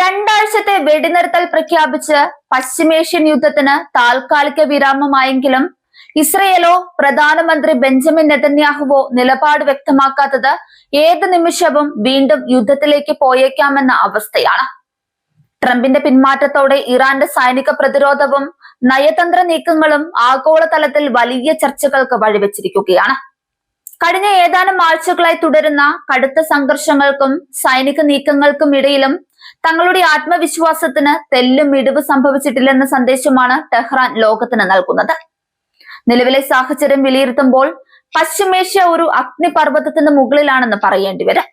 രണ്ടാഴ്ചത്തെ വെടിനിർത്തൽ പ്രഖ്യാപിച്ച് പശ്ചിമേഷ്യൻ യുദ്ധത്തിന് താൽക്കാലിക വിരാമമായെങ്കിലും ഇസ്രയേലോ പ്രധാനമന്ത്രി ബെഞ്ചമിൻ നെതന്യാഹുവോ നിലപാട് വ്യക്തമാക്കാത്തത് ഏത് നിമിഷവും വീണ്ടും യുദ്ധത്തിലേക്ക് പോയേക്കാമെന്ന അവസ്ഥയാണ്. ട്രംപിന്റെ പിന്മാറ്റത്തോടെ ഇറാന്റെ സൈനിക പ്രതിരോധവും നയതന്ത്ര നീക്കങ്ങളും ആഗോളതലത്തിൽ വലിയ ചർച്ചകൾക്ക് വഴിവെച്ചിരിക്കുകയാണ്. കഴിഞ്ഞ ഏതാനും ആഴ്ചകളായി തുടരുന്ന കടുത്ത സംഘർഷങ്ങൾക്കും സൈനിക നീക്കങ്ങൾക്കും ഇടയിലും തങ്ങളുടെ ആത്മവിശ്വാസത്തിന് തെല്ലും ഇടിവ് സംഭവിച്ചിട്ടില്ലെന്ന സന്ദേശമാണ് ടെഹ്റാൻ ലോകത്തിന് നൽകുന്നത്. നിലവിലെ സാഹചര്യം വിലയിരുത്തുമ്പോൾ പശ്ചിമേഷ്യ ഒരു അഗ്നിപർവ്വതത്തിന് മുകളിലാണെന്ന് പറയേണ്ടി വരും.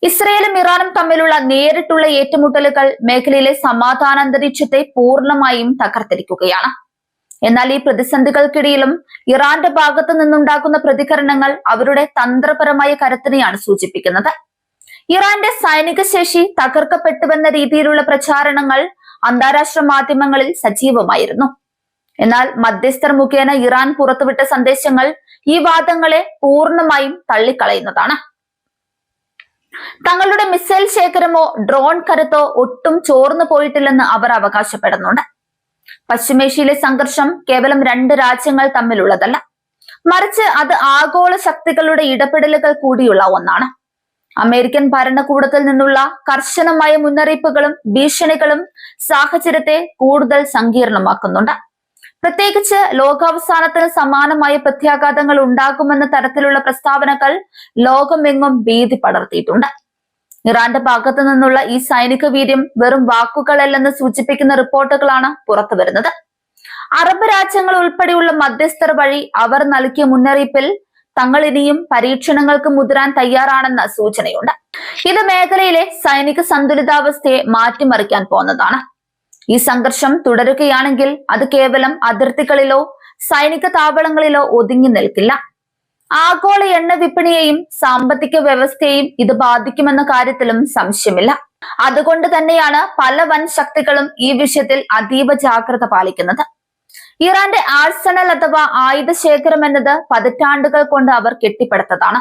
ഇസ്രയേലും ഇറാനും തമ്മിലുള്ള നേരിട്ടുള്ള ഏറ്റുമുട്ടലുകൾ മേഖലയിലെ സമാധാനാന്തരീക്ഷത്തെ പൂർണ്ണമായും തകർത്തിരിക്കുകയാണ്. എന്നാൽ ഈ പ്രതിസന്ധികൾക്കിടയിലും ഇറാന്റെ ഭാഗത്തു നിന്നുണ്ടാകുന്ന പ്രതികരണങ്ങൾ അവരുടെ തന്ത്രപരമായ കരുത്തിനെയാണ് സൂചിപ്പിക്കുന്നത്. ഇറാന്റെ സൈനിക ശേഷി തകർക്കപ്പെട്ടുവെന്ന രീതിയിലുള്ള പ്രചാരണങ്ങൾ അന്താരാഷ്ട്ര മാധ്യമങ്ങളിൽ സജീവമായിരുന്നു. എന്നാൽ മധ്യസ്ഥർ മുഖേന ഇറാൻ പുറത്തുവിട്ട സന്ദേശങ്ങൾ ഈ വാദങ്ങളെ പൂർണ്ണമായും തള്ളിക്കളയുന്നതാണ്. തങ്ങളുടെ മിസൈൽ ശേഖരമോ ഡ്രോൺ കരുത്തോ ഒട്ടും ചോർന്നു പോയിട്ടില്ലെന്ന് അവർ അവകാശപ്പെടുന്നുണ്ട്. പശ്ചിമേഷ്യയിലെ സംഘർഷം കേവലം രണ്ട് രാജ്യങ്ങൾ തമ്മിലുള്ളതല്ല, മറിച്ച് അത് ആഗോള ശക്തികളുടെ ഇടപെടലുകൾ കൂടിയുള്ള ഒന്നാണ്. അമേരിക്കൻ ഭരണകൂടത്തിൽ നിന്നുള്ള കർശനമായ മുന്നറിയിപ്പുകളും ഭീഷണികളും സാഹചര്യത്തെ കൂടുതൽ സങ്കീർണമാക്കുന്നുണ്ട്. പ്രത്യേകിച്ച് ലോകാവസാനത്തിന് സമാനമായ പ്രത്യാഘാതങ്ങൾ ഉണ്ടാകുമെന്ന തരത്തിലുള്ള പ്രസ്താവനകൾ ലോകമെങ്ങും ഭീതി പടർത്തിയിട്ടുണ്ട്. ഇറാന്റെ ഭാഗത്തു നിന്നുള്ള ഈ സൈനിക വീര്യം വെറും വാക്കുകളല്ലെന്ന് സൂചിപ്പിക്കുന്ന റിപ്പോർട്ടുകളാണ് പുറത്തുവരുന്നത്. അറബ് രാജ്യങ്ങൾ ഉൾപ്പെടെയുള്ള മധ്യസ്ഥർ വഴി അവർ നൽകിയ മുന്നറിയിപ്പിൽ തങ്ങൾ ഇനിയും പരീക്ഷണങ്ങൾക്ക് മുതിരാൻ തയ്യാറാണെന്ന സൂചനയുണ്ട്. ഇത് മേഖലയിലെ സൈനിക സന്തുലിതാവസ്ഥയെ മാറ്റിമറിക്കാൻ പോകുന്നതാണ്. ഈ സംഘർഷം തുടരുകയാണെങ്കിൽ അത് കേവലം അതിർത്തികളിലോ സൈനിക താവളങ്ങളിലോ ഒതുങ്ങി നിൽക്കില്ല. ആഗോള എണ്ണ വിപണിയെയും സാമ്പത്തിക വ്യവസ്ഥയെയും ഇത് ബാധിക്കുമെന്ന കാര്യത്തിലും സംശയമില്ല. അതുകൊണ്ട് തന്നെയാണ് പല വൻ ശക്തികളും ഈ വിഷയത്തിൽ അതീവ ജാഗ്രത പാലിക്കുന്നത്. ഇറാന്റെ ആഴ്സണൽ അഥവാ ആയുധ ശേഖരം എന്നത് പതിറ്റാണ്ടുകൾ കൊണ്ട് അവർ കെട്ടിപ്പടുത്തതാണ്.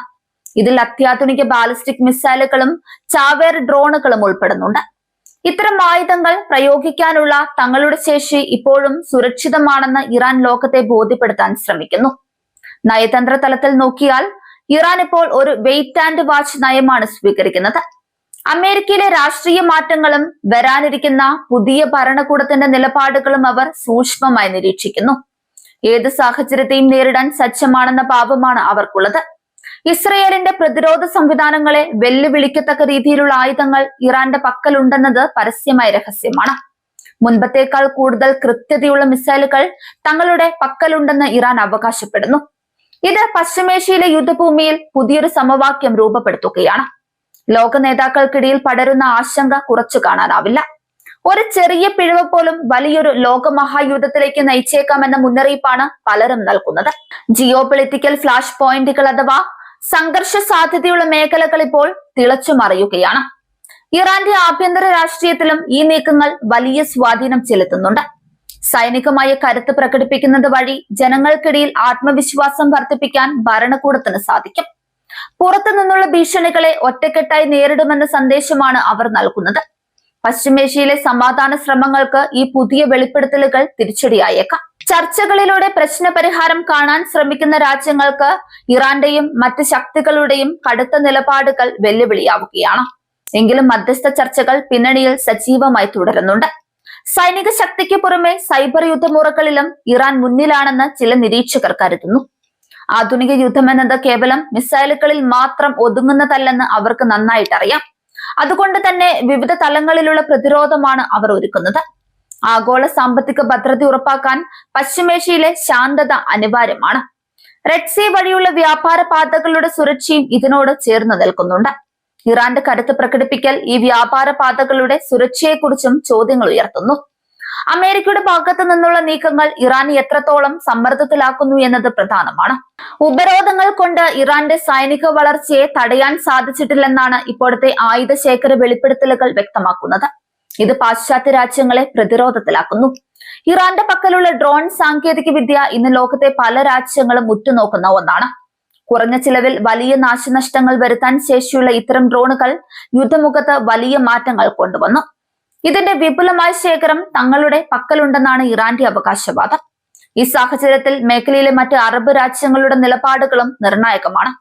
ഇതിൽ അത്യാധുനിക ബാലിസ്റ്റിക് മിസൈലുകളും ചാവേർ ഡ്രോണുകളും ഉൾപ്പെടുന്നുണ്ട്. ഇത്തരം ആയുധങ്ങൾ പ്രയോഗിക്കാനുള്ള തങ്ങളുടെ ശേഷി ഇപ്പോഴും സുരക്ഷിതമാണെന്ന് ഇറാൻ ലോകത്തെ ബോധ്യപ്പെടുത്താൻ ശ്രമിക്കുന്നു. നയതന്ത്ര തലത്തിൽ നോക്കിയാൽ ഇറാൻ ഇപ്പോൾ ഒരു വെയിറ്റ് ആൻഡ് വാച്ച് നയമാണ് സ്വീകരിക്കുന്നത്. അമേരിക്കയിലെ രാഷ്ട്രീയ മാറ്റങ്ങളും വരാനിരിക്കുന്ന പുതിയ ഭരണകൂടത്തിന്റെ നിലപാടുകളും അവർ സൂക്ഷ്മമായി നിരീക്ഷിക്കുന്നു. ഏത് സാഹചര്യത്തെയും നേരിടാൻ സജ്ജമാണെന്ന ഭാവമാണ് അവർക്കുള്ളത്. ഇസ്രയേലിന്റെ പ്രതിരോധ സംവിധാനങ്ങളെ വെല്ലുവിളിക്കത്തക്ക രീതിയിലുള്ള ആയുധങ്ങൾ ഇറാന്റെ പക്കലുണ്ടെന്നത് പരസ്യമായ രഹസ്യമാണ്. മുൻപത്തേക്കാൾ കൂടുതൽ കൃത്യതയുള്ള മിസൈലുകൾ തങ്ങളുടെ പക്കലുണ്ടെന്ന് ഇറാൻ അവകാശപ്പെടുന്നു. ഇത് പശ്ചിമേഷ്യയിലെ യുദ്ധഭൂമിയിൽ പുതിയൊരു സമവാക്യം രൂപപ്പെടുത്തുകയാണ്. ലോക നേതാക്കൾക്കിടയിൽ പടരുന്ന ആശങ്ക കുറച്ചു കാണാനാവില്ല. ഒരു ചെറിയ പിഴവ് പോലും വലിയൊരു ലോകമഹായുദ്ധത്തിലേക്ക് നയിച്ചേക്കാമെന്ന മുന്നറിയിപ്പാണ് പലരും നൽകുന്നത്. ജിയോ പൊളിറ്റിക്കൽ ഫ്ലാഷ് പോയിന്റുകൾ അഥവാ സംഘർഷ സാധ്യതയുള്ള മേഖലകൾ ഇപ്പോൾ തിളച്ചു മറിയുകയാണ്. ഇറാന്റെ ആഭ്യന്തര രാഷ്ട്രീയത്തിലും ഈ നീക്കങ്ങൾ വലിയ സ്വാധീനം ചെലുത്തുന്നുണ്ട്. സൈനികമായ കരുത്ത് പ്രകടിപ്പിക്കുന്നത് വഴി ജനങ്ങൾക്കിടയിൽ ആത്മവിശ്വാസം വർദ്ധിപ്പിക്കാൻ ഭരണകൂടത്തിന് സാധിക്കും. പുറത്തു നിന്നുള്ള ഭീഷണികളെ ഒറ്റക്കെട്ടായി നേരിടുമെന്ന സന്ദേശമാണ് അവർ നൽകുന്നത്. പശ്ചിമേഷ്യയിലെ സമാധാന ശ്രമങ്ങൾക്ക് ഈ പുതിയ വെളിപ്പെടുത്തലുകൾ തിരിച്ചടിയായേക്കാം. ചർച്ചകളിലൂടെ പ്രശ്ന പരിഹാരം കാണാൻ ശ്രമിക്കുന്ന രാജ്യങ്ങൾക്ക് ഇറാന്റെയും മറ്റ് ശക്തികളുടെയും കടുത്ത നിലപാടുകൾ വെല്ലുവിളിയാവുകയാണ്. എങ്കിലും മധ്യസ്ഥ ചർച്ചകൾ പിന്നണിയിൽ സജീവമായി തുടരുന്നുണ്ട്. സൈനിക ശക്തിക്ക് പുറമെ സൈബർ യുദ്ധമുറകളിലും ഇറാൻ മുന്നിലാണെന്ന് ചില നിരീക്ഷകർ കരുതുന്നു. ആധുനിക യുദ്ധം എന്നത് കേവലം മിസൈലുകളിൽ മാത്രം ഒതുങ്ങുന്നതല്ലെന്ന് അവർക്ക് നന്നായിട്ടറിയാം. അതുകൊണ്ട് തന്നെ വിവിധ തലങ്ങളിലുള്ള പ്രതിരോധമാണ് അവർ ഒരുക്കുന്നത്. ആഗോള സാമ്പത്തിക ഭദ്രത ഉറപ്പാക്കാൻ പശ്ചിമേഷ്യയിലെ ശാന്തത അനിവാര്യമാണ്. റെഡ് സീ വഴിയുള്ള വ്യാപാര പാതകളുടെ സുരക്ഷയും ഇതിനോട് ചേർന്ന് നിൽക്കുന്നുണ്ട്. ഇറാന്റെ കരുത്ത് പ്രകടിപ്പിക്കൽ ഈ വ്യാപാര പാതകളുടെ സുരക്ഷയെക്കുറിച്ചും ചോദ്യങ്ങൾ ഉയർത്തുന്നു. അമേരിക്കയുടെ ഭാഗത്തു നിന്നുള്ള നീക്കങ്ങൾ ഇറാനെ എത്രത്തോളം സമ്മർദ്ദത്തിലാക്കുന്നു എന്നത് പ്രധാനമാണ്. ഉപരോധങ്ങൾ കൊണ്ട് ഇറാന്റെ സൈനിക വളർച്ചയെ തടയാൻ സാധിച്ചിട്ടില്ലെന്നാണ് ഇപ്പോഴത്തെ ആയുധ ശേഖര വെളിപ്പെടുത്തലുകൾ വ്യക്തമാക്കുന്നത്. ഇത് പാശ്ചാത്യ രാജ്യങ്ങളെ പ്രതിരോധത്തിലാക്കുന്നു. ഇറാന്റെ പക്കലുള്ള ഡ്രോൺ സാങ്കേതിക വിദ്യ ഇന്ന് ലോകത്തെ പല രാജ്യങ്ങളും ഉറ്റുനോക്കുന്ന ഒന്നാണ്. കുറഞ്ഞ ചിലവിൽ വലിയ നാശനഷ്ടങ്ങൾ വരുത്താൻ ശേഷിയുള്ള ഇത്തരം ഡ്രോണുകൾ യുദ്ധമുഖത്ത് വലിയ മാറ്റങ്ങൾ കൊണ്ടുവന്നു. ഇതിന്റെ വിപുലമായ ശേഖരം തങ്ങളുടെ പക്കലുണ്ടെന്നാണ് ഇറാന്റെ അവകാശവാദം. ഈ സാഹചര്യത്തിൽ മേഖലയിലെ മറ്റ് അറബ് രാജ്യങ്ങളുടെ നിലപാടുകളും നിർണായകമാണ്.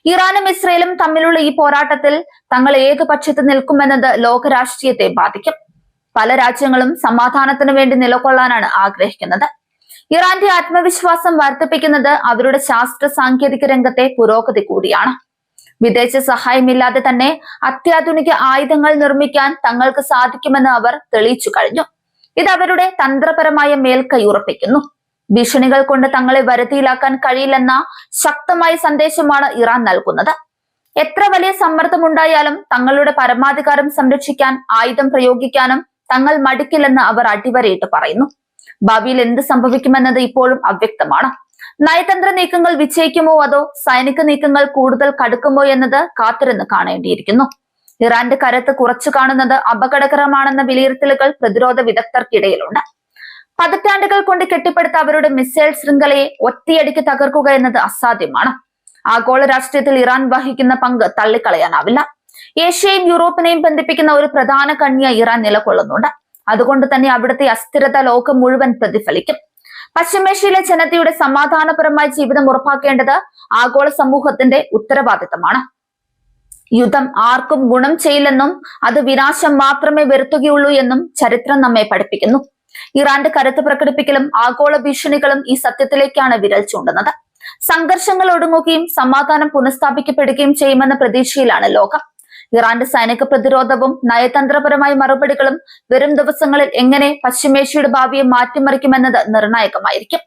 ഇറാനും ഇസ്രയേലും തമ്മിലുള്ള ഈ പോരാട്ടത്തിൽ തങ്ങൾ ഏത് പക്ഷത്ത് നിൽക്കുമെന്നത് ലോകരാഷ്ട്രീയത്തെ ബാധിക്കും. പല രാജ്യങ്ങളും സമാധാനത്തിന് വേണ്ടി നിലകൊള്ളാനാണ് ആഗ്രഹിക്കുന്നത്. ഇറാന്റെ ആത്മവിശ്വാസം വർദ്ധിപ്പിക്കുന്നത് അവരുടെ ശാസ്ത്ര സാങ്കേതിക രംഗത്തെ പുരോഗതി കൂടിയാണ്. വിദേശ സഹായമില്ലാതെ തന്നെ അത്യാധുനിക ആയുധങ്ങൾ നിർമ്മിക്കാൻ തങ്ങൾക്ക് സാധിക്കുമെന്ന് അവർ തെളിയിച്ചു കഴിഞ്ഞു. ഇത് അവരുടെ തന്ത്രപരമായ മേൽക്കൈ ഉറപ്പിക്കുന്നു. ഭീഷണികൾ കൊണ്ട് തങ്ങളെ വരുതിയിലാക്കാൻ കഴിയില്ലെന്ന ശക്തമായ സന്ദേശമാണ് ഇറാൻ നൽകുന്നത്. എത്ര വലിയ സമ്മർദ്ദമുണ്ടായാലും തങ്ങളുടെ പരമാധികാരം സംരക്ഷിക്കാൻ ആയുധം പ്രയോഗിക്കാനും തങ്ങൾ മടിക്കില്ലെന്ന് അവർ അടിവരയിട്ട് പറയുന്നു. ഭാവിയിൽ എന്ത് സംഭവിക്കുമെന്നത് ഇപ്പോഴും അവ്യക്തമാണ്. നയതന്ത്ര നീക്കങ്ങൾ വിജയിക്കുമോ അതോ സൈനിക നീക്കങ്ങൾ കൂടുതൽ കടുക്കുമോ എന്നത് കാത്തിരുന്ന് കാണേണ്ടിയിരിക്കുന്നു. ഇറാന്റെ കരുത്ത് കുറച്ചു കാണുന്നത് അപകടകരമാണെന്ന വിലയിരുത്തലുകൾ പ്രതിരോധ വിദഗ്ധർക്കിടയിലുണ്ട്. പതിറ്റാണ്ടുകൾ കൊണ്ട് കെട്ടിപ്പടുത്ത അവരുടെ മിസൈൽ ശൃംഖലയെ ഒറ്റയടിക്ക് തകർക്കുക എന്നത് അസാധ്യമാണ്. ആഗോള രാഷ്ട്രീയത്തിൽ ഇറാൻ വഹിക്കുന്ന പങ്ക് തള്ളിക്കളയാനാവില്ല. ഏഷ്യയും യൂറോപ്പിനെയും ബന്ധിപ്പിക്കുന്ന ഒരു പ്രധാന കണ്ണിയായി ഇറാൻ നിലകൊള്ളുന്നുണ്ട്. അതുകൊണ്ട് തന്നെ അവിടുത്തെ അസ്ഥിരത ലോകം മുഴുവൻ പ്രതിഫലിക്കും. പശ്ചിമേഷ്യയിലെ ജനതയുടെ സമാധാനപരമായ ജീവിതം ഉറപ്പാക്കേണ്ടത് ആഗോള സമൂഹത്തിന്റെ ഉത്തരവാദിത്തമാണ്. യുദ്ധം ആർക്കും ഗുണം ചെയ്യില്ലെന്നും അത് വിനാശം മാത്രമേ വരുത്തുകയുള്ളൂ എന്നും ചരിത്രം നമ്മെ പഠിപ്പിക്കുന്നു. ഇറാന്റെ കരുത്ത് പ്രകടിപ്പിക്കലും ആഗോള ഭീഷണികളും ഈ സത്യത്തിലേക്കാണ് വിരൽ ചൂണ്ടുന്നത്. സംഘർഷങ്ങൾ ഒടുങ്ങുകയും സമാധാനം പുനഃസ്ഥാപിക്കപ്പെടുകയും ചെയ്യുമെന്ന പ്രതീക്ഷയിലാണ് ലോകം. ഇറാന്റെ സൈനിക പ്രതിരോധവും നയതന്ത്രപരമായ മറുപടികളും വരും ദിവസങ്ങളിൽ എങ്ങനെ പശ്ചിമേഷ്യയുടെ ഭാവിയെ മാറ്റിമറിക്കുമെന്നത് നിർണായകമായിരിക്കും.